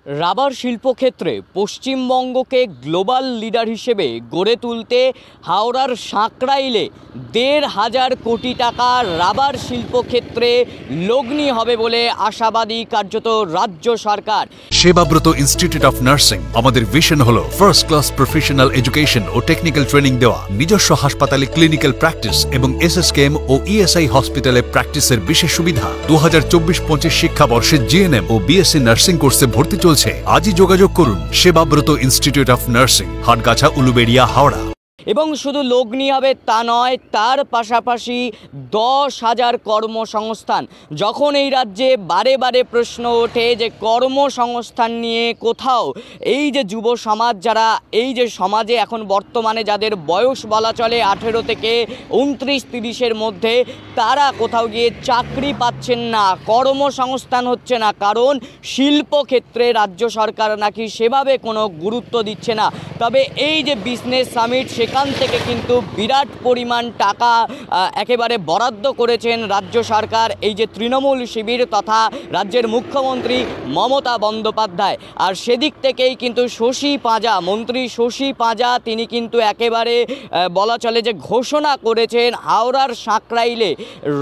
Rubber শিল্পক্ষেত্রে পশ্চিমবঙ্গকে global leader হিসেবে গড়ে তুলতে হাওড়ার সাঁকরাইলে ১,৫০০ কোটি টাকা রাবার শিল্পক্ষেত্রে লগ্নি হবে বলে আশাবাদী কার্যত রাজ্য সরকার। সেবাব্রত ইনস্টিটিউট অফ নার্সিং আমাদের ভিশন হলো ফার্স্ট ক্লাস প্রফেশনাল এডুকেশন ও টেকনিক্যাল ট্রেনিং দেওয়া, নিজস্ব হাসপাতালে ক্লিনিক্যাল প্র্যাকটিস এবং এসএসকেএম ও ইএসআই হসপিটালে প্র্যাকটিসের বিশেষ সুবিধা। ২০২৪-২৫ শিক্ষাবর্ষে জিএনএম ও বিএসসি নার্সিং কোর্সে ভর্তি চলছে। আজই যোগাযোগ করুন Sebabrata institute of nursing, Hatgachha, Uluberia, Howrah. এবং শুধু লগ্নি হবে তা নয়, তার পাশাপাশি ১০,০০০ কর্মসংস্থান। যখন এই রাজ্যে বারে বারে প্রশ্ন ওঠে যে কর্মসংস্থান নিয়ে কোথাও এই যে যুব সমাজ, যারা এই যে সমাজে এখন বর্তমানে যাদের বয়স বলা চলে ১৮ থেকে ২৯-৩০-এর মধ্যে, তারা কোথাও গিয়ে চাকরি পাচ্ছেন না, কর্মসংস্থান হচ্ছে না, কারণ শিল্পক্ষেত্রে রাজ্য সরকার নাকি সেভাবে কোনো গুরুত্ব দিচ্ছে না। তবে এই যে বিজনেস সামিট, সেখান থেকে কিন্তু বিরাট পরিমাণ টাকা একেবারে বরাদ্দ করেছেন রাজ্য সরকার, এই যে তৃণমূল শিবির তথা রাজ্যের মুখ্যমন্ত্রী মমতা বন্দ্যোপাধ্যায়। আর সেদিক থেকেই কিন্তু মন্ত্রী শশী পাঁজা তিনি কিন্তু একেবারে বলা চলে যে ঘোষণা করেছেন হাওড়ার সাঁকরাইলে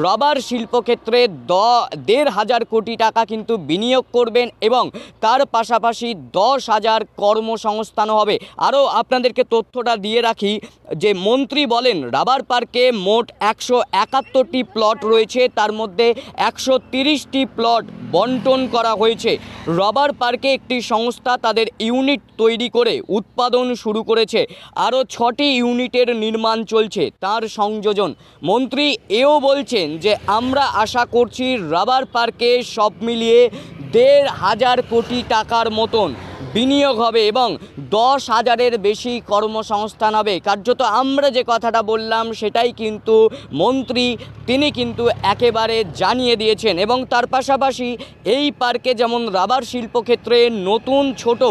রাবার শিল্পক্ষেত্রে ১,৫০০ কোটি টাকা কিন্তু বিনিয়োগ করবেন এবং তার পাশাপাশি ১০,০০০ কর্মসংস্থান হবে। আরও আপনাদেরকে তথ্যটা দিয়ে রাখি যে মন্ত্রী বলেন রাবার পার্কে মোট ১৭১টি প্লট রয়েছে, তার মধ্যে ১৩০টি প্লট বন্টন করা হয়েছে। রাবার পার্কে একটি সংস্থা তাদের ইউনিট তৈরি করে উৎপাদন শুরু করেছে, আরও ৬টি ইউনিটের নির্মাণ চলছে, তার সংযোজন। মন্ত্রী এও বলছেন যে আমরা আশা করছি রাবার পার্কে সব মিলিয়ে ১,৫০০ কোটি টাকার মতন বিনিয়োগ হবে এবং ১০,০০০-এর বেশি কর্মসংস্থান হবে। কার্যত আমরা যে কথাটা বললাম সেটাই কিন্তু মন্ত্রী তিনি কিন্তু একেবারে জানিয়ে দিয়েছেন। এবং তার পাশাপাশি এই পার্কে যেমন রাবার শিল্পক্ষেত্রে নতুন ছোট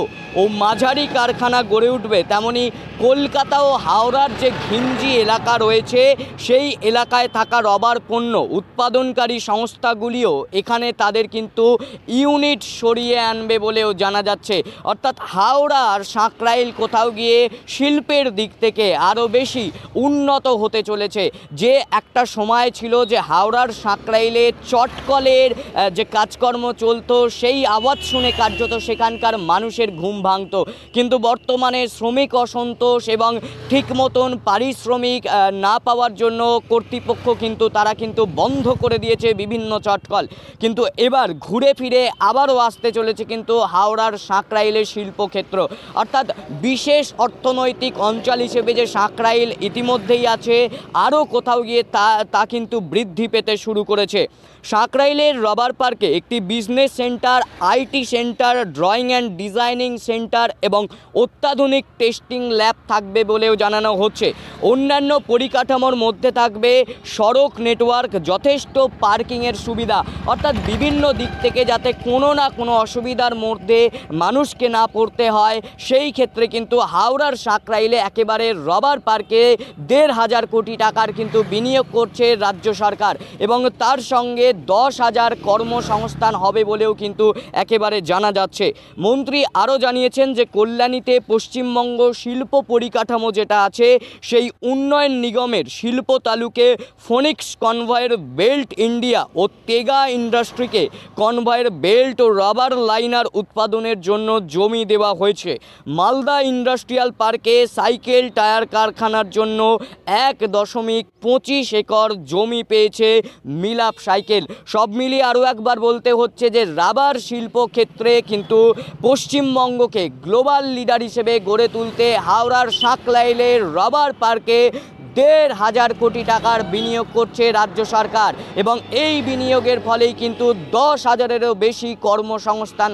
ও মাঝারি কারখানা গড়ে উঠবে, তেমনি কলকাতা ও হাওড়ার যে ঘিঞ্জি এলাকা রয়েছে সেই এলাকায় থাকা রাবার পণ্য উৎপাদনকারী সংস্থাগুলিও এখানে তাদের কিন্তু ইউনিট সরিয়ে আনবে বলেও জানা যাচ্ছে। অর্থাৎ হাওড়া আর সাঁকরাইল কোথাও গিয়ে শিল্পের দিক থেকে আরও বেশি উন্নত হতে চলেছে। যে একটা সময় ছিল যে হাওড়ার সাঁকরাইলে চটকলের যে কাজকর্ম চলতো, সেই আওয়াজ শুনে কার্যত সেখানকার মানুষের ঘুম ভাঙত, কিন্তু বর্তমানে শ্রমিক অসন্তোষ এবং ঠিক মতন পারিশ্রমিক না পাওয়ার জন্য কর্তৃপক্ষ তারা কিন্তু বন্ধ করে দিয়েছে বিভিন্ন চটকল। কিন্তু এবার ঘুরে ফিরে আবারও আসতে চলেছে কিন্তু হাওড়ার সাঁকরাইলের শিল্পক্ষেত্র। অর্থাৎ বিশেষ অর্থনৈতিক অঞ্চল হিসেবে যে সাঁকরাইল ইতিমধ্যেই আছে, আরও কোথাও গিয়ে তা কিন্তু বৃদ্ধি পেতে শুরু করেছে। সাঁকরাইলের রাবার পার্কে একটি business centre, IT centre, drawing and designing centre এবং অত্যাধুনিক টেস্টিং ল্যাব থাকবে বলেও জানানো হচ্ছে। অন্যান্য পরিকাঠামোর মধ্যে থাকবে সড়ক নেটওয়ার্ক, যথেষ্ট পার্কিংয়ের সুবিধা, অর্থাৎ বিভিন্ন দিক থেকে যাতে কোনো না কোনো অসুবিধার মধ্যে মানুষকে না পড়তে হয়, সেই ক্ষেত্রে কিন্তু হাওড়ার সাঁকরাইলে একেবারে রাবার পার্কে ১,৫০০ কোটি টাকার কিন্তু বিনিয়োগ করছে রাজ্য সরকার এবং তার সঙ্গে ১০,০০০ কর্মসংস্থান হবে বলেও কিন্তু একেবারে জানা যাচ্ছে। মন্ত্রী আরও জানিয়েছেন যে কল্যাণীতে পশ্চিমবঙ্গ শিল্প পরিকাঠামো যেটা আছে সেই উন্নয়ন নিগমের শিল্প তালুকে ফোনিক্স কনভয়ের বেল্ট ইন্ডিয়া ও তেগা ইন্ডাস্ট্রিকে কনভয়ের বেল্ট ও রাবার লাইনার উৎপাদনের জন্য জমি দেওয়া হয়েছে। মালদা ইন্ডাস্ট্রিয়াল পার্কে সাইকেল টায়ার কারখানার জন্য ১.২৫ একর জমি পেয়েছে মিলাপ সাইকেল। সব মিলিয়ে আরও একবার বলতে হচ্ছে যে রাবার শিল্পক্ষেত্রে কিন্তু পশ্চিমবঙ্গকে গ্লোবাল লিডার হিসেবে গড়ে তুলতে হাওড়ার সাঁকরাইলের রাবার পার্কে ১,৫০০ কোটি টাকার বিনিয়োগ করছে রাজ্য সরকার এবং এই বিনিয়োগের ফলেই কিন্তু ১০,০০০-এরও বেশি কর্মসংস্থান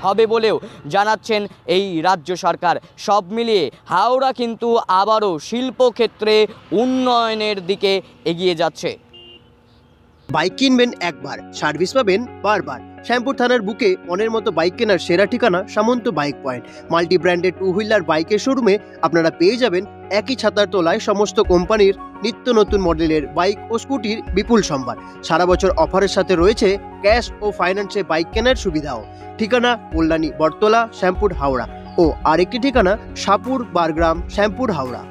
হবে বলেও জানাচ্ছেন এই রাজ্য সরকার। সব মিলিয়ে হাওড়া কিন্তু আবারও শিল্পক্ষেত্রে উন্নয়নের দিকে এগিয়ে যাচ্ছে। বাইক কিনবেন একবার, সার্ভিস পাবেন বারবার। শ্যামপুর থানার বুকে মনের মতো বাইক কেনার সেরা ঠিকানা Samanta bike point. Multi branded 2 wheeler বাইকের শোরুমে আপনারা পেয়ে যাবেন একই ছাতার তলায় সমস্ত কোম্পানির নিত্য নতুন মডেলের বাইক ও স্কুটির বিপুল সম্ভার। সারা বছর অফারের সাথে রয়েছে ক্যাশ ও ফাইন্যান্সে বাইক কেনার সুবিধাও। ঠিকানা কল্যাণী বটতলা, শ্যামপুর, হাওড়া ও আরেকটি ঠিকানা শাহপুর বারগ্রাম, শ্যামপুর, হাওড়া।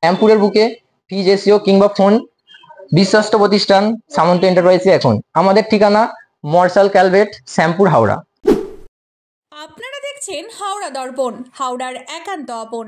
শ্যামপুরের বুকে ফিজ এসিও কিংবা ফোন বিশ্বস্ত প্রতিষ্ঠান সামন্ত এন্টারপ্রাইজে এখন। আমাদের ঠিকানা মর্সাল ক্যালভেট, শ্যামপুর, হাওড়া। আপনারা দেখছেন হাওড়া দর্পণ, হাওড়ার একান্ত আপন।